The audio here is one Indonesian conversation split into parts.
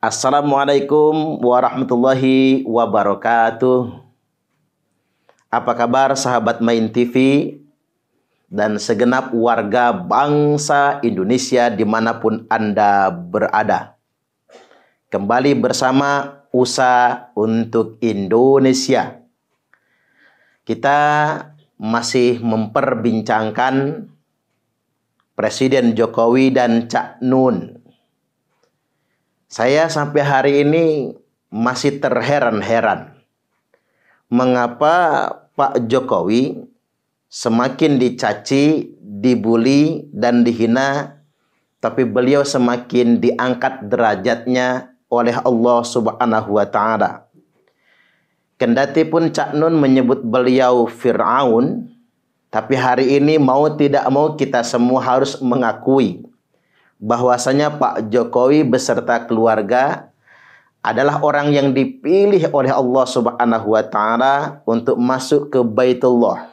Assalamualaikum warahmatullahi wabarakatuh. Apa kabar sahabat Main TV dan segenap warga bangsa Indonesia dimanapun Anda berada. Kembali bersama Usaha untuk Indonesia. Kita masih memperbincangkan Presiden Jokowi dan Cak Nun. Saya sampai hari ini masih terheran-heran. Mengapa Pak Jokowi semakin dicaci, dibully, dan dihina, tapi beliau semakin diangkat derajatnya oleh Allah Subhanahu wa Ta'ala. Kendati pun Cak Nun menyebut beliau Fir'aun, tapi hari ini mau tidak mau kita semua harus mengakui bahwasanya Pak Jokowi beserta keluarga adalah orang yang dipilih oleh Allah Subhanahu wa Ta'ala untuk masuk ke Baitullah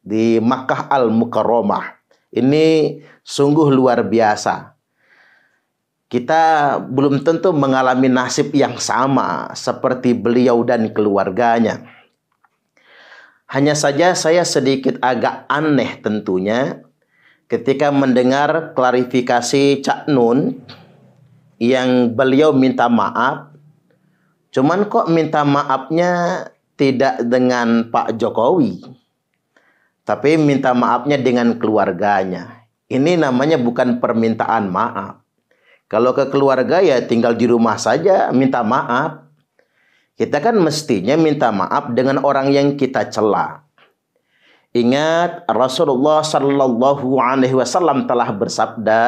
di Makkah Al-Mukarramah. Ini sungguh luar biasa. Kita belum tentu mengalami nasib yang sama seperti beliau dan keluarganya. Hanya saja saya sedikit agak aneh tentunya ketika mendengar klarifikasi Cak Nun yang beliau minta maaf, cuman kok minta maafnya tidak dengan Pak Jokowi, tapi minta maafnya dengan keluarganya. Ini namanya bukan permintaan maaf. Kalau ke keluarga ya tinggal di rumah saja minta maaf. Kita kan mestinya minta maaf dengan orang yang kita cela. Ingat, Rasulullah Sallallahu Alaihi Wasallam telah bersabda,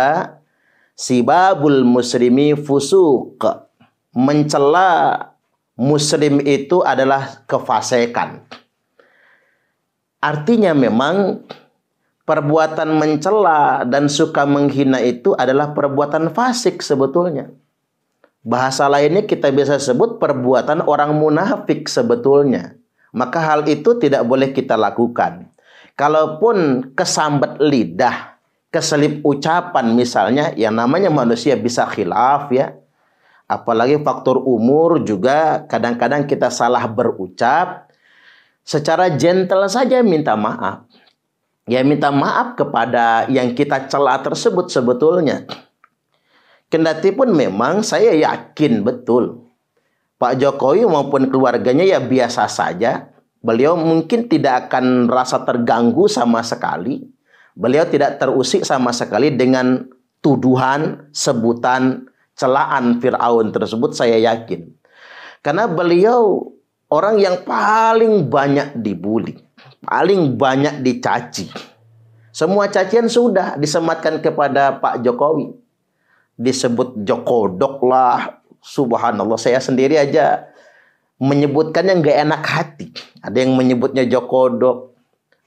"Sibabul muslimi fusuq." Mencela muslim itu adalah kefasikan. Artinya memang perbuatan mencela dan suka menghina itu adalah perbuatan fasik sebetulnya. Bahasa lainnya kita bisa sebut perbuatan orang munafik sebetulnya. Maka hal itu tidak boleh kita lakukan. Kalaupun kesambat lidah, keselip ucapan misalnya, yang namanya manusia bisa khilaf ya. Apalagi faktor umur juga kadang-kadang kita salah berucap. Secara gentle saja minta maaf. Ya minta maaf kepada yang kita cela tersebut sebetulnya. Kendati pun memang saya yakin betul Pak Jokowi maupun keluarganya ya biasa saja. Beliau mungkin tidak akan rasa terganggu sama sekali. Beliau tidak terusik sama sekali dengan tuduhan, sebutan, celaan Fir'aun tersebut, saya yakin. Karena beliau orang yang paling banyak dibully, paling banyak dicaci. Semua cacian sudah disematkan kepada Pak Jokowi. Disebut Jokodok lah, subhanallah, saya sendiri aja menyebutkannya nggak enak hati. Ada yang menyebutnya Jokodok,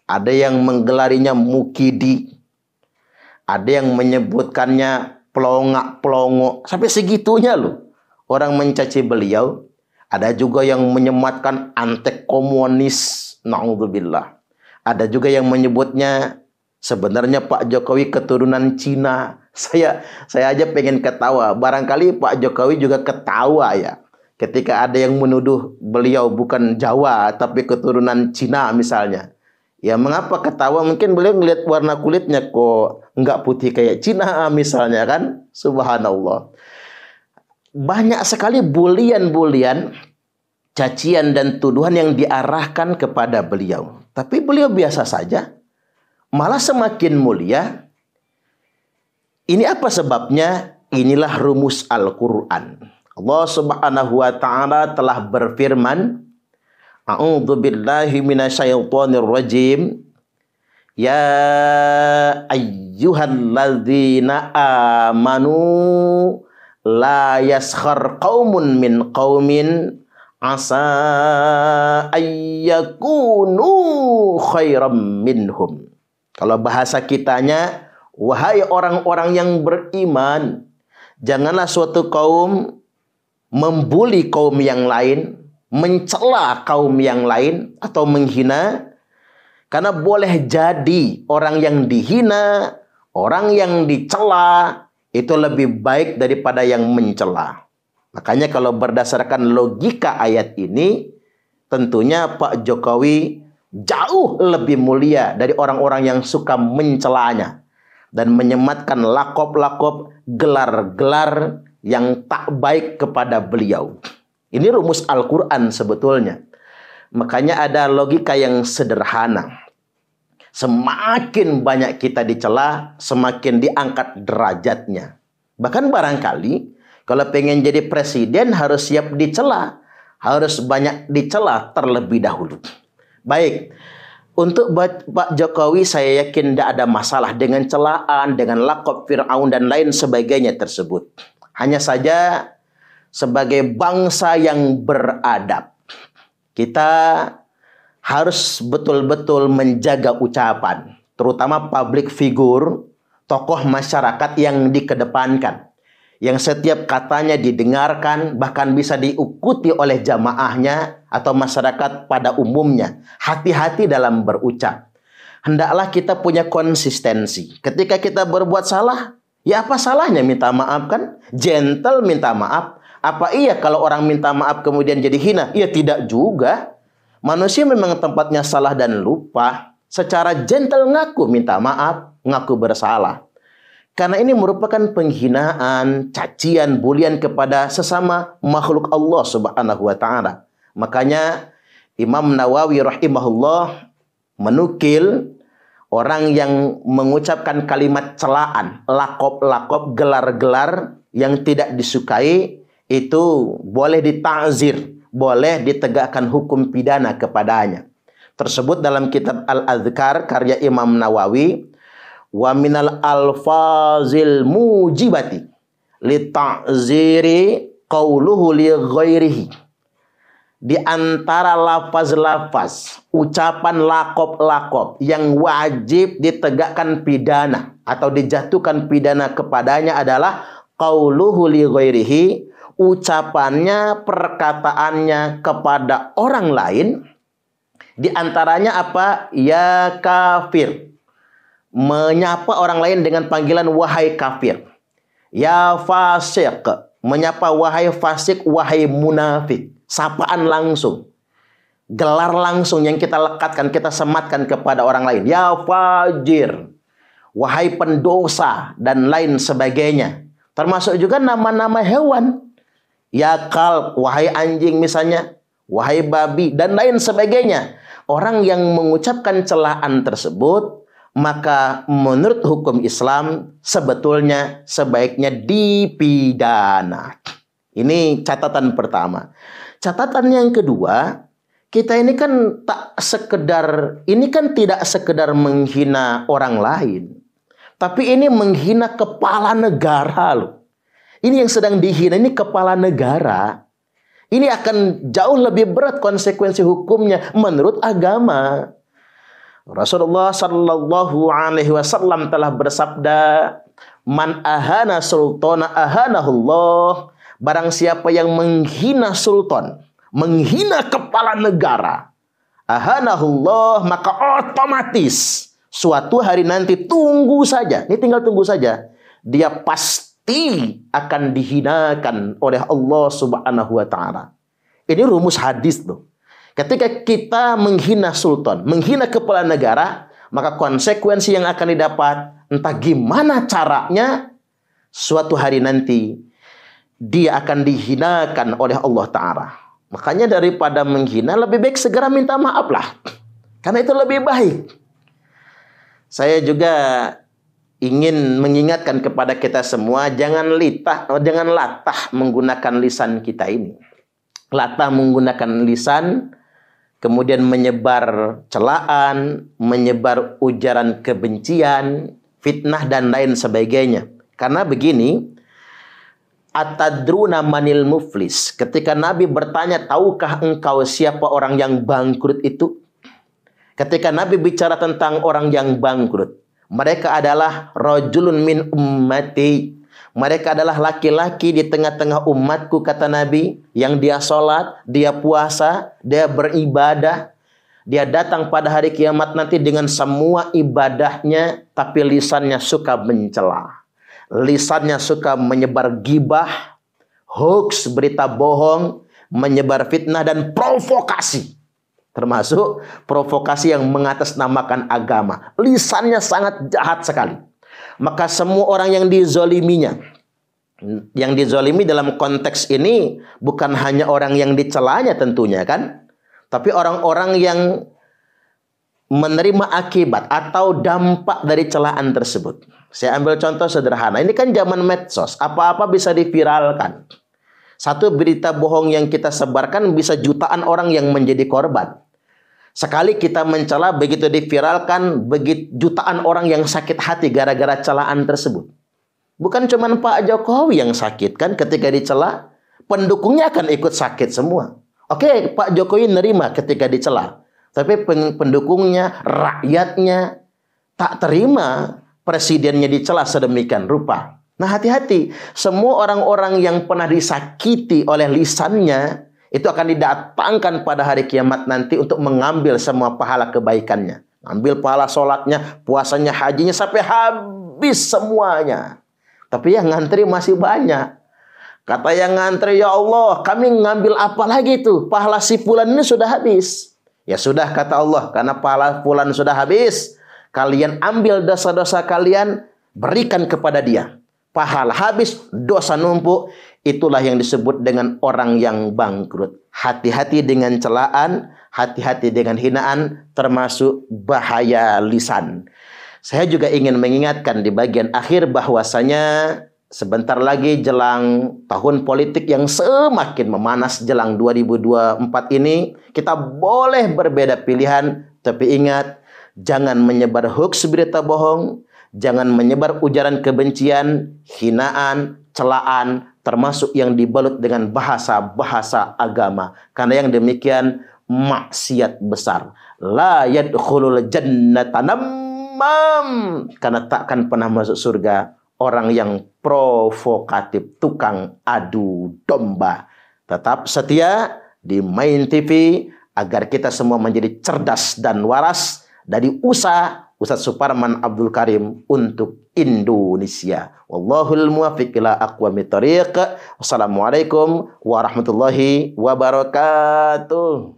ada yang menggelarinya Mukidi, ada yang menyebutkannya pelongak-pelongo. Sampai segitunya loh orang mencaci beliau. Ada juga yang menyematkan antek komunis, naudzubillah. Ada juga yang menyebutnya sebenarnya Pak Jokowi keturunan Cina. Saya aja pengen ketawa. Barangkali Pak Jokowi juga ketawa ya ketika ada yang menuduh beliau bukan Jawa tapi keturunan Cina misalnya. Ya mengapa ketawa? Mungkin beliau ngelihat warna kulitnya kok nggak putih kayak Cina misalnya kan. Subhanallah. Banyak sekali bulian-bulian, cacian dan tuduhan yang diarahkan kepada beliau. Tapi beliau biasa saja. Malah semakin mulia. Ini apa sebabnya? Inilah rumus Al-Quran. Allah Subhanahu wa Ta'ala telah berfirman, A'udzu billahi minasyaitonir rajim. Ya ayyuhalladzina amanu la yaskhar qaumun min qaumin asa ayyakunu khairam minhum. Kalau bahasa kitanya, wahai orang-orang yang beriman, janganlah suatu kaum membuli kaum yang lain, mencela kaum yang lain atau menghina, karena boleh jadi orang yang dihina, orang yang dicela itu lebih baik daripada yang mencela. Makanya kalau berdasarkan logika ayat ini, tentunya Pak Jokowi jauh lebih mulia dari orang-orang yang suka mencelanya dan menyematkan lakop-lakop, gelar-gelar yang tak baik kepada beliau. Ini rumus Al-Quran sebetulnya. Makanya ada logika yang sederhana. Semakin banyak kita dicela, semakin diangkat derajatnya. Bahkan barangkali kalau pengen jadi presiden harus siap dicela, harus banyak dicela terlebih dahulu. Baik, untuk Pak Jokowi saya yakin tidak ada masalah dengan celaan, dengan lakop Fir'aun dan lain sebagainya tersebut. Hanya saja sebagai bangsa yang beradab, kita harus betul-betul menjaga ucapan, terutama public figure, tokoh masyarakat yang dikedepankan, yang setiap katanya didengarkan, bahkan bisa diikuti oleh jamaahnya atau masyarakat pada umumnya. Hati-hati dalam berucap. Hendaklah kita punya konsistensi. Ketika kita berbuat salah, ya apa salahnya minta maaf kan? Gentle minta maaf. Apa iya kalau orang minta maaf kemudian jadi hina? Ya tidak juga. Manusia memang tempatnya salah dan lupa. Secara gentle ngaku minta maaf, ngaku bersalah. Karena ini merupakan penghinaan, cacian, bulian kepada sesama makhluk Allah Subhanahu wa taala. Makanya Imam Nawawi rahimahullah menukil orang yang mengucapkan kalimat celaan, lakop-lakop, gelar-gelar yang tidak disukai itu boleh dita'zir, boleh ditegakkan hukum pidana kepadanya. Tersebut dalam kitab Al-Adhkar karya Imam Nawawi. Wa minal alfazil mujibati li ta'ziri qauluhu li ghairihi. Di antara lafaz-lafaz, ucapan lakop-lakop yang wajib ditegakkan pidana atau dijatuhkan pidana kepadanya adalah qauluhu li ghairihi, ucapannya, perkataannya kepada orang lain. Di antaranya apa? Ya kafir. Menyapa orang lain dengan panggilan wahai kafir. Ya fasik, menyapa wahai fasik, wahai munafik. Sapaan langsung, gelar langsung yang kita lekatkan, kita sematkan kepada orang lain. Ya fajir, wahai pendosa, dan lain sebagainya. Termasuk juga nama-nama hewan. Ya kalb, wahai anjing misalnya, wahai babi, dan lain sebagainya. Orang yang mengucapkan celaan tersebut, maka menurut hukum Islam sebetulnya sebaiknya dipidana. Ini catatan pertama. Catatan yang kedua, kita ini kan tidak sekedar menghina orang lain, tapi ini menghina kepala negara loh. Ini yang sedang dihina, ini kepala negara. Ini akan jauh lebih berat konsekuensi hukumnya menurut agama. Rasulullah sallallahu alaihi wasallam telah bersabda, "Man ahana sultana ahanahullah." Barang siapa yang menghina sultan, menghina kepala negara, ahanahullah, maka otomatis suatu hari nanti tunggu saja. Ini tinggal tunggu saja. Dia pasti akan dihinakan oleh Allah Subhanahu wa taala. Ini rumus hadis loh. Ketika kita menghina sultan, menghina kepala negara, maka konsekuensi yang akan didapat, entah gimana caranya, suatu hari nanti dia akan dihinakan oleh Allah Ta'ala. Makanya daripada menghina, lebih baik segera minta maaf lah. Karena itu lebih baik. Saya juga ingin mengingatkan kepada kita semua, jangan latah menggunakan lisan kita ini. Latah menggunakan lisan, kemudian menyebar celaan, menyebar ujaran kebencian, fitnah, dan lain sebagainya. Karena begini, atadruna manil muflis. Ketika Nabi bertanya, tahukah engkau siapa orang yang bangkrut itu? Ketika Nabi bicara tentang orang yang bangkrut, mereka adalah rajulun min ummati. Mereka adalah laki-laki di tengah-tengah umatku, kata Nabi, yang dia sholat, dia puasa, dia beribadah. Dia datang pada hari kiamat nanti dengan semua ibadahnya, tapi lisannya suka mencela. Lisannya suka menyebar gibah, hoax, berita bohong, menyebar fitnah dan provokasi. Termasuk provokasi yang mengatasnamakan agama. Lisannya sangat jahat sekali. Maka semua orang yang dizoliminya, yang dizolimi dalam konteks ini bukan hanya orang yang dicelanya tentunya kan, tapi orang-orang yang menerima akibat atau dampak dari celaan tersebut. Saya ambil contoh sederhana. Ini kan zaman medsos, apa-apa bisa diviralkan. Satu berita bohong yang kita sebarkan bisa jutaan orang yang menjadi korban. Sekali kita mencela, begitu diviralkan, begitu jutaan orang yang sakit hati gara-gara celaan tersebut. Bukan cuma Pak Jokowi yang sakit kan ketika dicela, pendukungnya akan ikut sakit semua. Oke, Pak Jokowi nerima ketika dicela, tapi pendukungnya, rakyatnya tak terima presidennya dicela sedemikian rupa. Nah, hati-hati. Semua orang-orang yang pernah disakiti oleh lisannya itu akan didatangkan pada hari kiamat nanti untuk mengambil semua pahala kebaikannya. Ambil pahala sholatnya, puasanya, hajinya sampai habis semuanya. Tapi yang ngantri masih banyak. Kata yang ngantri, ya Allah, kami ngambil apa lagi tuh? Pahala si fulan ini sudah habis. Ya sudah, kata Allah, karena pahala fulan sudah habis, kalian ambil dosa-dosa kalian, berikan kepada dia. Pahala habis, dosa numpuk. Itulah yang disebut dengan orang yang bangkrut. Hati-hati dengan celaan, hati-hati dengan hinaan, termasuk bahaya lisan. Saya juga ingin mengingatkan di bagian akhir bahwasanya sebentar lagi jelang tahun politik yang semakin memanas jelang 2024 ini, kita boleh berbeda pilihan, tapi ingat, jangan menyebar hoax berita bohong, jangan menyebar ujaran kebencian, hinaan, celaan, termasuk yang dibalut dengan bahasa-bahasa agama. Karena yang demikian maksiat besar. La yadkhulul jannata namam. Karena takkan pernah masuk surga orang yang provokatif, tukang adu domba. Tetap setia di Main TV agar kita semua menjadi cerdas dan waras dari usaha Ustaz Suparman Abdul Karim untuk Indonesia. Wallahul muwaffiq ila aqwamit thoriq. Wassalamualaikum warahmatullahi wabarakatuh.